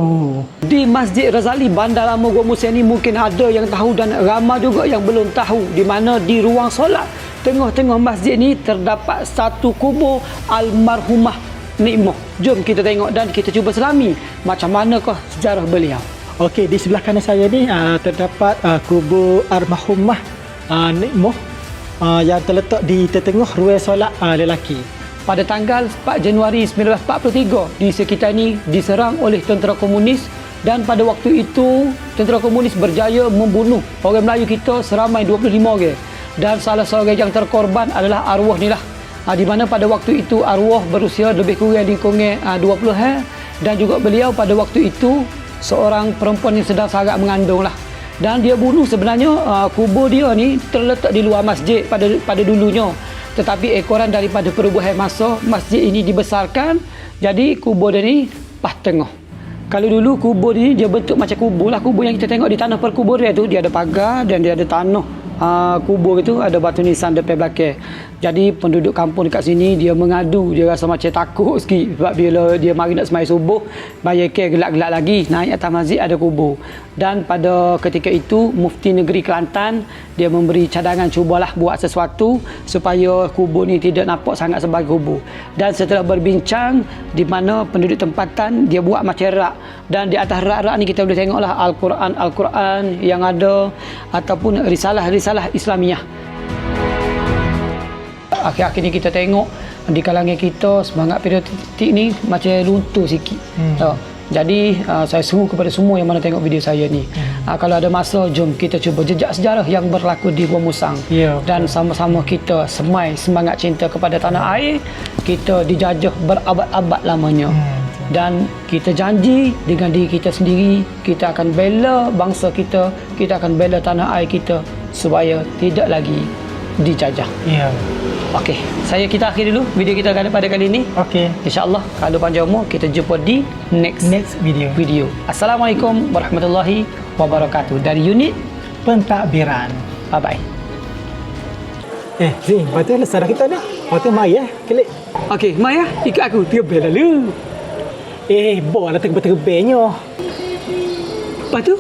Oh. Di Masjid Razali Bandar Lama Gua Musia ni mungkin ada yang tahu dan ramai juga yang belum tahu, di mana di ruang solat tengah-tengah masjid ni terdapat satu kubur almarhumah Nikmah. Jom kita tengok dan kita cuba selami macam manakah sejarah beliau. Okey, di sebelah kanan saya ni terdapat kubur almarhumah Nikmah yang terletak di tengah ruang solat lelaki. Pada tanggal 4 Januari 1943, di sekitar ini diserang oleh tentera komunis, dan pada waktu itu tentera komunis berjaya membunuh orang Melayu kita seramai 25 orang, dan salah seorang yang terkorban adalah arwah ni lah. Di mana pada waktu itu arwah berusia lebih kurang di 20 dan juga beliau pada waktu itu seorang perempuan yang sedang sangat mengandung lah. Dan dia bunuh sebenarnya kubur dia ni terletak di luar masjid pada dulunya. Tetapi ekoran daripada perubahan masa, masjid ini dibesarkan, jadi kubur dia ni pas tengah. Kalau dulu kubur ni dia bentuk macam kubur lah. Kubur yang kita tengok di tanah perkuburan tu, dia ada pagar dan dia ada tanah. Kubur itu ada batu nisan depan belakang. Jadi penduduk kampung dekat sini dia mengadu, dia rasa macam takut sikit sebab bila dia mari nak sembahyang subuh, bayar gelak-gelak lagi naik atas masjid ada kubur. Dan pada ketika itu Mufti Negeri Kelantan dia memberi cadangan, cubalah buat sesuatu supaya kubur ni tidak nampak sangat sebagai kubur. Dan setelah berbincang, di mana penduduk tempatan dia buat macam rak, dan di atas rak-rak ni kita boleh tengoklah Al-Quran yang ada ataupun risalah Islamiah. Akhir-akhir ni kita tengok di kalangan kita semangat patriotik ni macam luntur sikit. Jadi saya seru kepada semua yang mana tengok video saya ni, kalau ada masa jom kita cuba jejak sejarah yang berlaku di Gua Musang, dan sama-sama kita semai semangat cinta kepada tanah air. Kita dijajah berabad-abad lamanya, dan kita janji dengan diri kita sendiri, kita akan bela bangsa kita, kita akan bela tanah air kita supaya tidak lagi dijajah. Okey, kita akhir dulu video kita pada kali ini. Okey. InsyaAllah kalau panjang umur kita jumpa di next video. Assalamualaikum warahmatullahi wabarakatuh dari unit pentadbiran. Bye bye. Zin, patut saudara kita ni. Patut mai klik. Okey, mai ikut aku. Terbel lalu. Bola terbel-terbelnya. Lepas tu